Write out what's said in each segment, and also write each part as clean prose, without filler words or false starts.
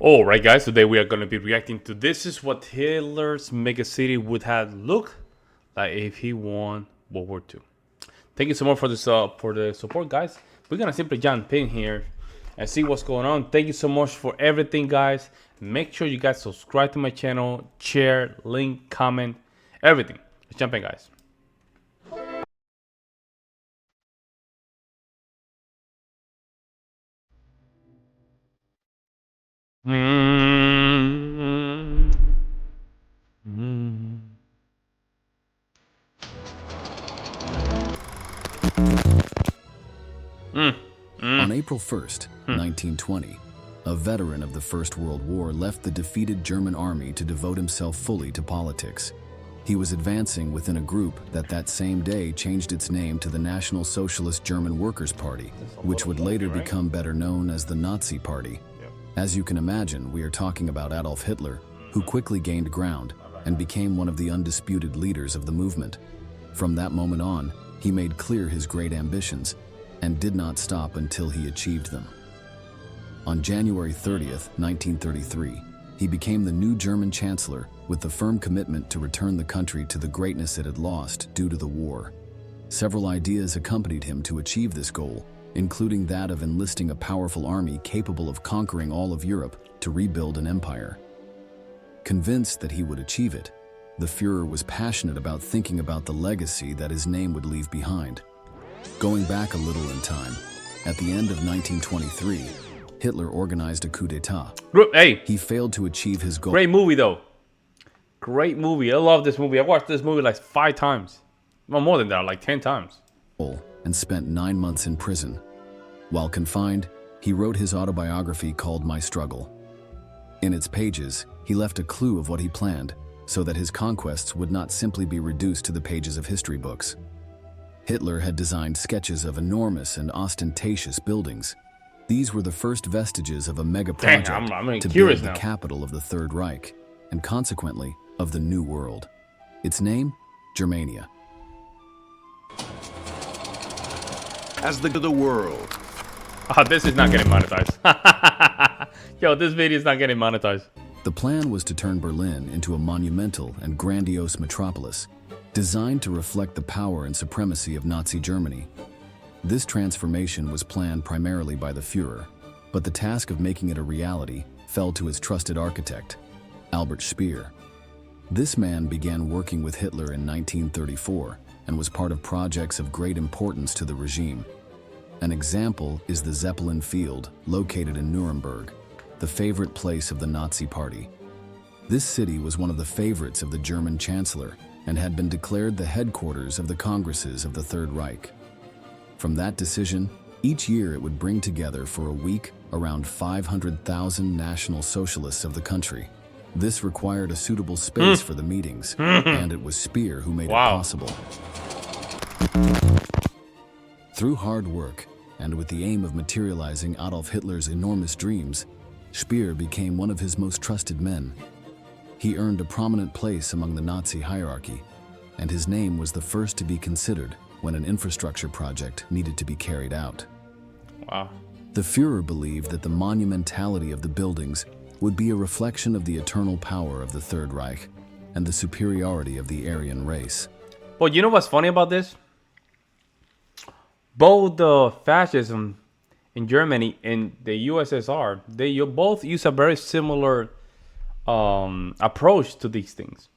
Alright guys, today we are going to be reacting to this is what Hitler's megacity would have looked like if he won World War II. Thank you so much for the support, guys. We're going to simply jump in here and see what's going on. Thank you so much for everything, guys. Make sure you guys subscribe to my channel, share, link, comment, everything. Let's jump in, guys. Mm-hmm. Mm-hmm. On April 1st, 1920, a veteran of the First World War left the defeated German army to devote himself fully to politics. He was advancing within a group that same day changed its name to the National Socialist German Workers' Party, which would later become better known as the Nazi Party. As you can imagine, we are talking about Adolf Hitler, who quickly gained ground and became one of the undisputed leaders of the movement. From that moment on, he made clear his great ambitions and did not stop until he achieved them. On January 30th, 1933, he became the new German Chancellor with the firm commitment to return the country to the greatness it had lost due to the war. Several ideas accompanied him to achieve this goal, including that of enlisting a powerful army capable of conquering all of Europe to rebuild an empire. Convinced that he would achieve it, the Führer was passionate about thinking about the legacy that his name would leave behind. Going back a little in time, at the end of 1923, Hitler organized a coup d'etat. Hey, he failed to achieve his goal. Great movie, though. Great movie. I love this movie. I watched this movie like 5 times. Well, more than that, like 10 times. And spent 9 months in prison. While confined, he wrote his autobiography called My Struggle. In its pages, he left a clue of what he planned, so that his conquests would not simply be reduced to the pages of history books. Hitler had designed sketches of enormous and ostentatious buildings. These were the first vestiges of a mega project to build the capital of the Third Reich, and consequently, of the New World. Its name? Germania. As the world. Oh, this is not getting monetized. Yo, this video is not getting monetized. The plan was to turn Berlin into a monumental and grandiose metropolis, designed to reflect the power and supremacy of Nazi Germany. This transformation was planned primarily by the Führer, but the task of making it a reality fell to his trusted architect, Albert Speer. This man began working with Hitler in 1934 and was part of projects of great importance to the regime. An example is the Zeppelin Field, located in Nuremberg, the favorite place of the Nazi Party. This city was one of the favorites of the German Chancellor and had been declared the headquarters of the Congresses of the Third Reich. From that decision, each year it would bring together for a week around 500,000 National Socialists of the country. This required a suitable space for the meetings, and it was Speer who made it possible. Through hard work, and with the aim of materializing Adolf Hitler's enormous dreams, Speer became one of his most trusted men. He earned a prominent place among the Nazi hierarchy, and his name was the first to be considered when an infrastructure project needed to be carried out. Wow. The Führer believed that the monumentality of the buildings would be a reflection of the eternal power of the Third Reich and the superiority of the Aryan race. But you know what's funny about this? Both the fascism in Germany and the USSR, they both use a very similar approach to these things.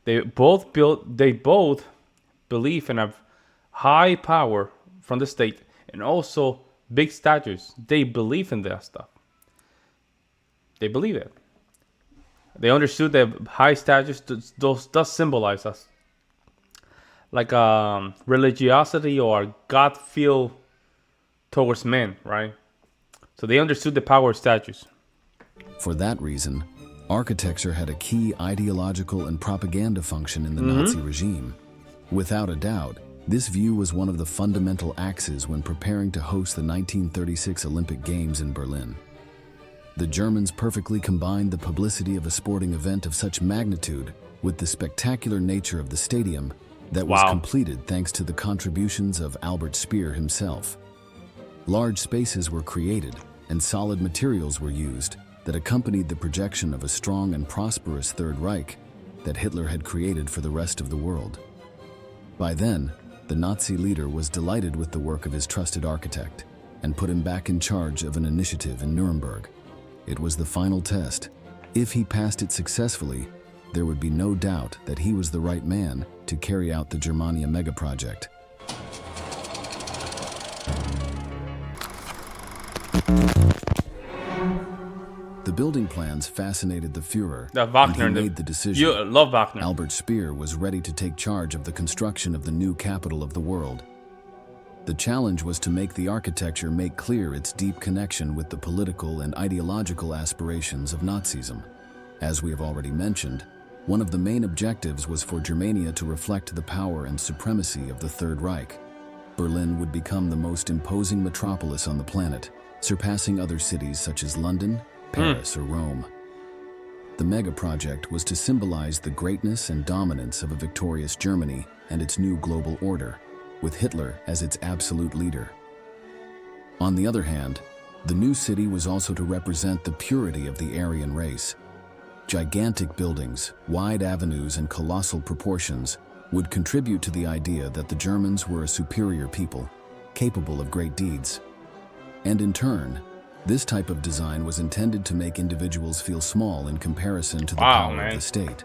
They both believe in a high power from the state and also big statues. They believe in that stuff. They believe it. They understood that high statues does symbolize us, like religiosity or God feel towards men, right? So they understood the power of statues. For that reason, architecture had a key ideological and propaganda function in the Nazi regime. Without a doubt, this view was one of the fundamental axes when preparing to host the 1936 Olympic Games in Berlin. The Germans perfectly combined the publicity of a sporting event of such magnitude with the spectacular nature of the stadium that was completed thanks to the contributions of Albert Speer himself. Large spaces were created, and solid materials were used that accompanied the projection of a strong and prosperous Third Reich that Hitler had created for the rest of the world. By then, the Nazi leader was delighted with the work of his trusted architect and put him back in charge of an initiative in Nuremberg. It was the final test. If he passed it successfully, there would be no doubt that he was the right man to carry out the Germania megaproject. The building plans fascinated the Führer, and he made the decision. You love Wagner. Albert Speer was ready to take charge of the construction of the new capital of the world. The challenge was to make the architecture make clear its deep connection with the political and ideological aspirations of Nazism. As we have already mentioned, one of the main objectives was for Germania to reflect the power and supremacy of the Third Reich. Berlin would become the most imposing metropolis on the planet, surpassing other cities such as London, Paris, or Rome. The mega-project was to symbolize the greatness and dominance of a victorious Germany and its new global order, with Hitler as its absolute leader. On the other hand, the new city was also to represent the purity of the Aryan race. Gigantic buildings, wide avenues, and colossal proportions would contribute to the idea that the Germans were a superior people, capable of great deeds. And in turn, this type of design was intended to make individuals feel small in comparison to the power of the state.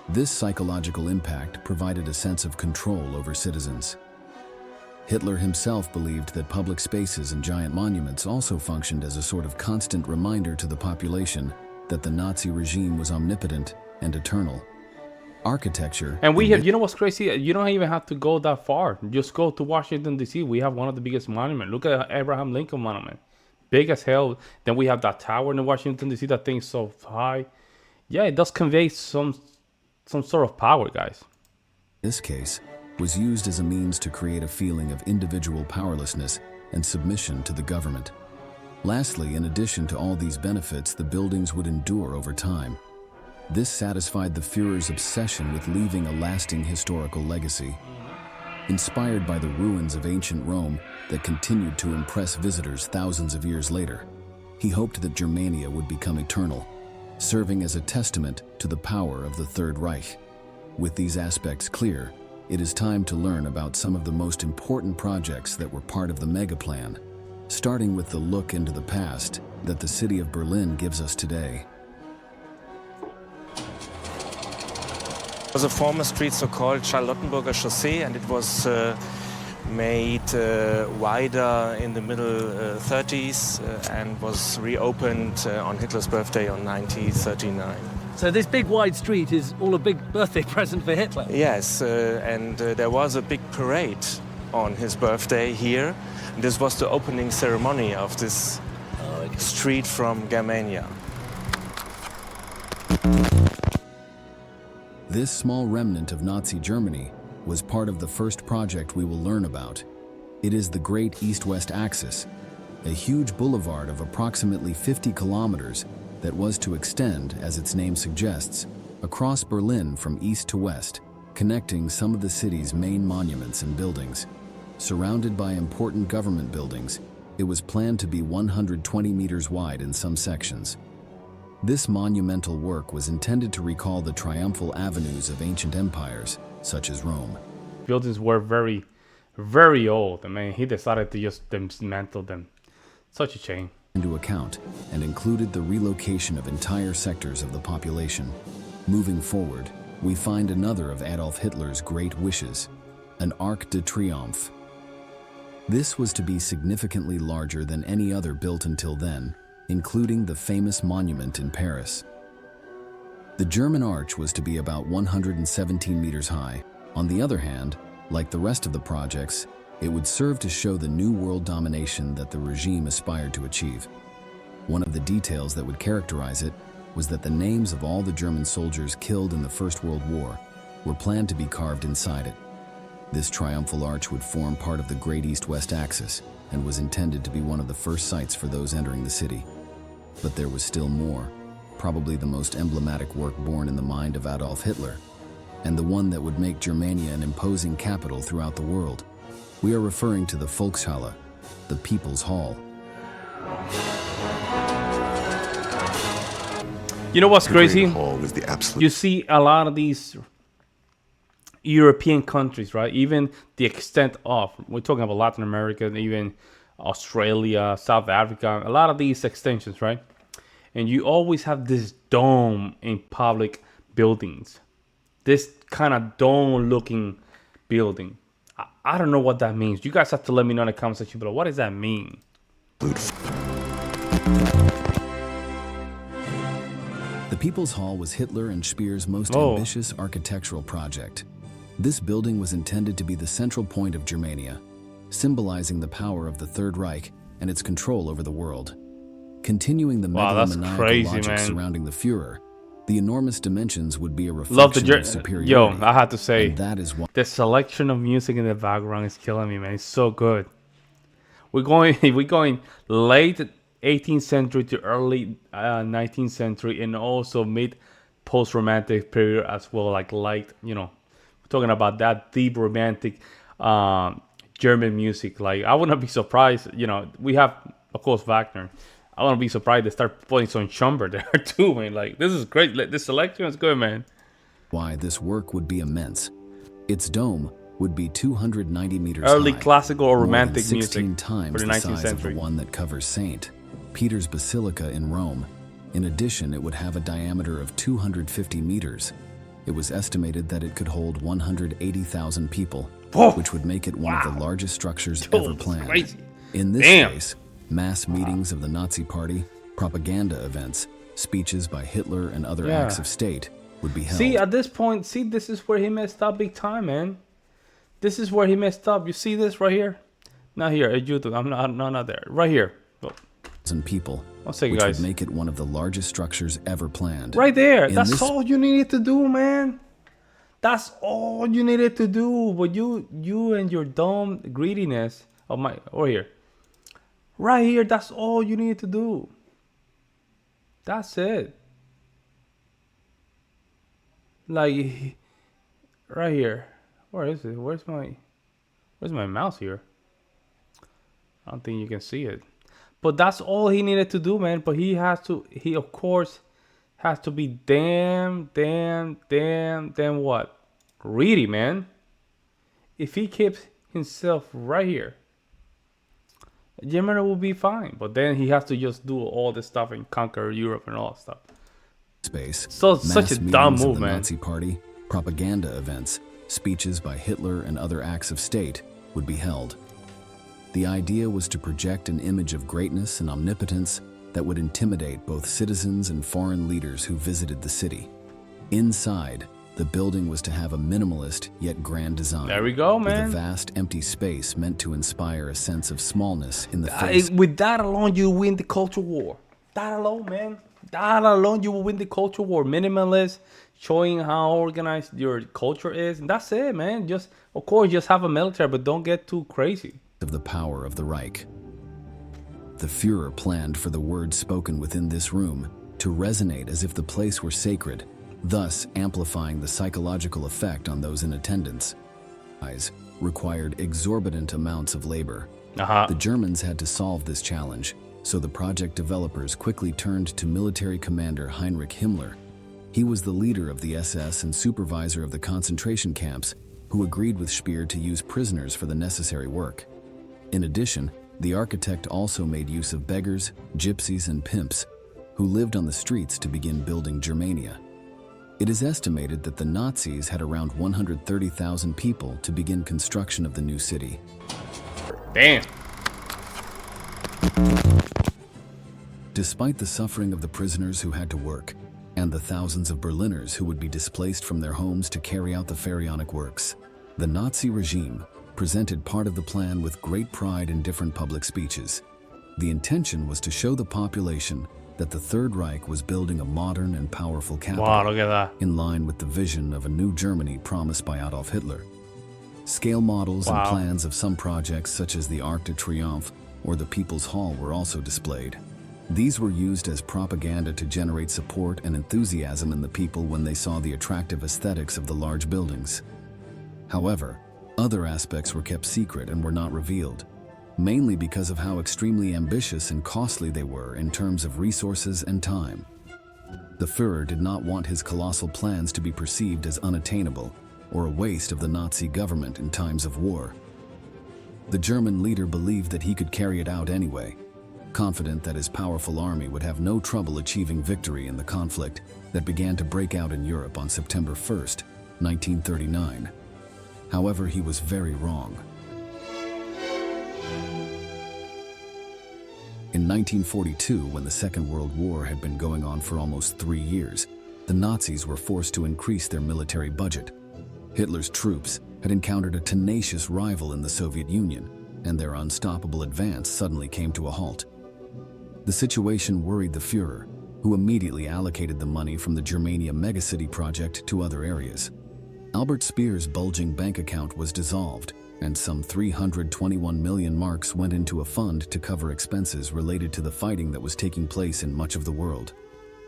This psychological impact provided a sense of control over citizens. Hitler himself believed that public spaces and giant monuments also functioned as a sort of constant reminder to the population that the Nazi regime was omnipotent and eternal. Architecture... And we have, you know what's crazy? You don't even have to go that far. Just go to Washington, D.C. We have one of the biggest monuments. Look at Abraham Lincoln Monument. Big as hell. Then we have that tower in Washington, D.C. That thing's so high. Yeah, it does convey some sort of power, guys. This case was used as a means to create a feeling of individual powerlessness and submission to the government. Lastly, in addition to all these benefits, the buildings would endure over time. This satisfied the Führer's obsession with leaving a lasting historical legacy. Inspired by the ruins of ancient Rome that continued to impress visitors thousands of years later, he hoped that Germania would become eternal, serving as a testament to the power of the Third Reich. With these aspects clear, it is time to learn about some of the most important projects that were part of the megaplan, starting with the look into the past that the city of Berlin gives us today. It was a former street so-called Charlottenburger Chaussee, and it was made wider in the middle 30s and was reopened on Hitler's birthday on 1939. So this big wide street is all a big birthday present for Hitler? Yes, and there was a big parade on his birthday here. This was the opening ceremony of this street from Germania. This small remnant of Nazi Germany was part of the first project we will learn about. It is the Great East-West Axis, a huge boulevard of approximately 50 kilometers that was to extend, as its name suggests, across Berlin from east to west, connecting some of the city's main monuments and buildings. Surrounded by important government buildings, it was planned to be 120 meters wide in some sections. This monumental work was intended to recall the triumphal avenues of ancient empires, such as Rome. Buildings were very, very old. I mean, he decided to just dismantle them. Such a shame. Into account and included the relocation of entire sectors of the population. Moving forward, we find another of Adolf Hitler's great wishes, an Arc de Triomphe. This was to be significantly larger than any other built until then, including the famous monument in Paris. The German arch was to be about 117 meters high. On the other hand, like the rest of the projects, it would serve to show the new world domination that the regime aspired to achieve. One of the details that would characterize it was that the names of all the German soldiers killed in the First World War were planned to be carved inside it. This triumphal arch would form part of the Great East-West Axis and was intended to be one of the first sights for those entering the city. But there was still more, probably the most emblematic work born in the mind of Adolf Hitler, and the one that would make Germania an imposing capital throughout the world. We are referring to the Volkshalle, the People's Hall. You know what's The Great crazy? Hall was the absolute. You see a lot of these European countries, right? Even the extent of, we're talking about Latin America, and even Australia, South Africa, a lot of these extensions, right? And you always have this dome in public buildings. This kind of dome looking building. I don't know what that means. You guys have to let me know in the comment section below. What does that mean? The People's Hall was Hitler and Speer's most Oh. ambitious architectural project. This building was intended to be the central point of Germania, symbolizing the power of the Third Reich and its control over the world. Continuing the Wow, that's megalomaniacal crazy, logic man. surrounding the Führer, the enormous dimensions would be a Love the reflection of superiority. Yo, I have to say, and that is why the selection of music in the background is killing me, man. It's so good. We're going late 18th century to early 19th century, and also mid post-romantic period as well, like light, you know, we're talking about that deep romantic German music. Like, I wouldn't be surprised, you know, we have, of course, Wagner. I wouldn't be surprised they start putting some Schubert there too, man. Like, this is great. Like, this selection is good, man. why this work would be immense. Its dome would be 290 meters Early high, classical or more than romantic 16 music times for the the 19th size century. of the one that covers St. Peter's Basilica in Rome. In addition, it would have a diameter of 250 meters. It was estimated that it could hold 180,000 people, Whoa. which would make it one of the largest structures Yo, ever that's planned. crazy. In this Damn. case, mass meetings of the Nazi Party, propaganda events, speeches by Hitler, and other Yeah. acts of state would be held. See, at this point, see, this is where he messed up big time, man. This is where he messed up. You see this right here? Not here, at YouTube. I'm not there. Right here. Oh, And people, one second, which guys. would make it one of the largest structures ever planned. Right there. In That's this- all you needed to do, man. That's all you needed to do. But you and your dumb greediness of my over here. Right here, that's all you needed to do. That's it. Like right here. Where is it? Where's my mouse here? I don't think you can see it. But that's all he needed to do, man. But he of course has to be damn what? Greedy, man. If he keeps himself right here, Germany will be fine. But then he has to just do all this stuff and conquer Europe and all that stuff. Space. So Mass such a dumb meetings of move, the man. Nazi Party, propaganda events, speeches by Hitler, and other acts of state would be held. The idea was to project an image of greatness and omnipotence that would intimidate both citizens and foreign leaders who visited the city. Inside, the building was to have a minimalist yet grand design. There we go, man. With a vast empty space meant to inspire a sense of smallness in the face. With that alone, you win the culture war. That alone, man. That alone, you will win the culture war. Minimalist, showing how organized your culture is. And that's it, man. Just, of course, just have a military, but don't get too crazy. Of the power of the Reich. The Führer planned for the words spoken within this room to resonate as if the place were sacred, thus amplifying the psychological effect on those in attendance. Required exorbitant amounts of labor. The Germans had to solve this challenge, so the project developers quickly turned to military commander Heinrich Himmler. He was the leader of the SS and supervisor of the concentration camps, who agreed with Speer to use prisoners for the necessary work. In addition, the architect also made use of beggars, gypsies, and pimps, who lived on the streets to begin building Germania. It is estimated that the Nazis had around 130,000 people to begin construction of the new city. Damn. Despite the suffering of the prisoners who had to work, and the thousands of Berliners who would be displaced from their homes to carry out the pharaonic works, the Nazi regime presented part of the plan with great pride in different public speeches. The intention was to show the population that the Third Reich was building a modern and powerful capital, Wow, look at that. in line with the vision of a new Germany promised by Adolf Hitler. Scale models and Wow. plans of some projects such as the Arc de Triomphe or the People's Hall were also displayed. These were used as propaganda to generate support and enthusiasm in the people when they saw the attractive aesthetics of the large buildings. However, other aspects were kept secret and were not revealed. mainly because of how extremely ambitious and costly they were in terms of resources and time. The Führer did not want his colossal plans to be perceived as unattainable or a waste of the Nazi government in times of war. The German leader believed that he could carry it out anyway, confident that his powerful army would have no trouble achieving victory in the conflict that began to break out in Europe on September 1st, 1939. However, he was very wrong. In 1942, when the Second World War had been going on for almost 3 years, the Nazis were forced to increase their military budget. Hitler's troops had encountered a tenacious rival in the Soviet Union, and their unstoppable advance suddenly came to a halt. The situation worried the Führer, who immediately allocated the money from the Germania megacity project to other areas. Albert Speer's bulging bank account was dissolved, and some 321 million marks went into a fund to cover expenses related to the fighting that was taking place in much of the world.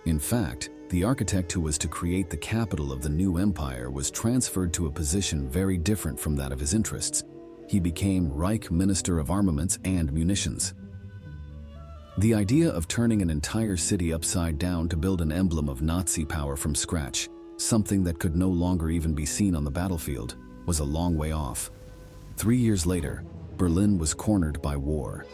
In fact, the architect who was to create the capital of the new empire was transferred to a position very different from that of his interests. He became Reich Minister of Armaments and Munitions. The idea of turning an entire city upside down to build an emblem of Nazi power from scratch, something that could no longer even be seen on the battlefield, was a long way off. 3 years later, Berlin was cornered by war.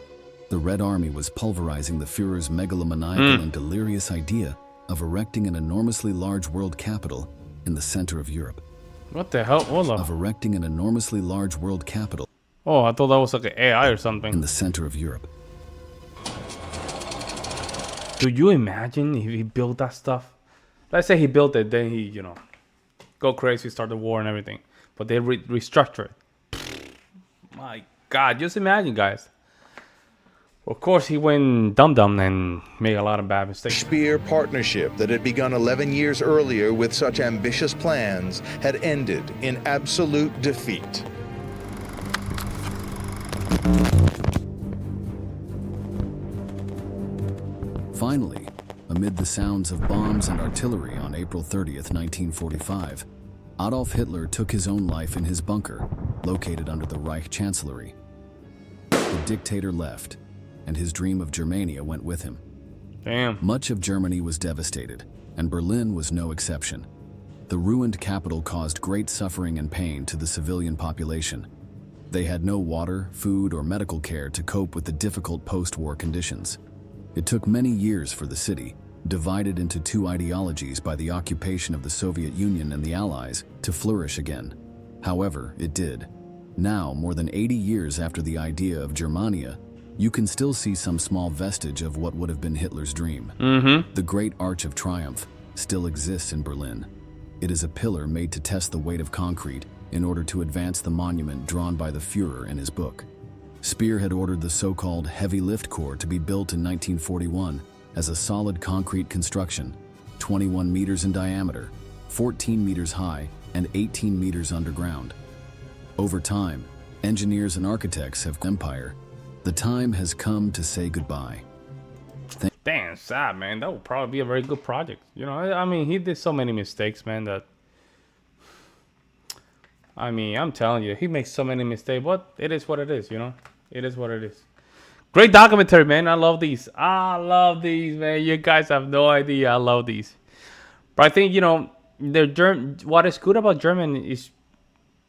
The Red Army was pulverizing the Führer's megalomaniacal and delirious idea of erecting an enormously large world capital in the center of Europe. What the hell? Hold Of up. erecting an enormously large world capital Oh, I thought that was like an AI or in something. the center of Europe. Do you imagine if he built that stuff? Let's say he built it, then he, go crazy, start the war and everything. But they restructure it. My God, just imagine, guys. Of course, he went dumb and made a lot of bad mistakes. Speer partnership that had begun 11 years earlier with such ambitious plans had ended in absolute defeat. Finally, amid the sounds of bombs and artillery on April 30th, 1945, Adolf Hitler took his own life in his bunker, located under the Reich Chancellery. The dictator left, and his dream of Germania went with him. Damn. Much of Germany was devastated, and Berlin was no exception. The ruined capital caused great suffering and pain to the civilian population. They had no water, food, or medical care to cope with the difficult post-war conditions. It took many years for the city, divided into two ideologies by the occupation of the Soviet Union and the Allies, to flourish again. However, it did. Now, more than 80 years after the idea of Germania, you can still see some small vestige of what would have been Hitler's dream. The Great Arch of Triumph still exists in Berlin. It is a pillar made to test the weight of concrete in order to advance the monument drawn by the Führer in his book. Speer had ordered the so-called Heavy Lift Corps to be built in 1941 as a solid concrete construction, 21 meters in diameter, 14 meters high, and 18 meters underground. Over time, engineers and architects have empire. The time has come to say goodbye. Damn, sad, man. That would probably be a very good project. I mean, he did so many mistakes, man, that... I mean, I'm telling you, he makes so many mistakes, but it is what it is, It is what it is. Great documentary, man. I love these. Man. You guys have no idea. I love these. But I think, what is good about German is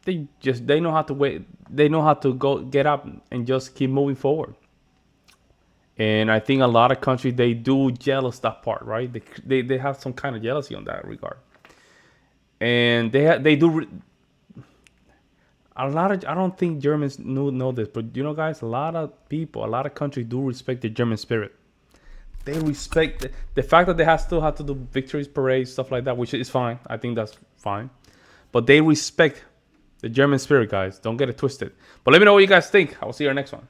they know how to wait. They know how to go get up and just keep moving forward. And I think a lot of countries, they do jealous that part, right? They have some kind of jealousy on that regard. And they do. I don't think Germans know this, but guys, a lot of countries do respect the German spirit. They respect the fact that they still have to do victories, parades, stuff like that, which is fine. I think that's fine. But they respect the German spirit, guys. Don't get it twisted. But let me know what you guys think. I will see you in our next one.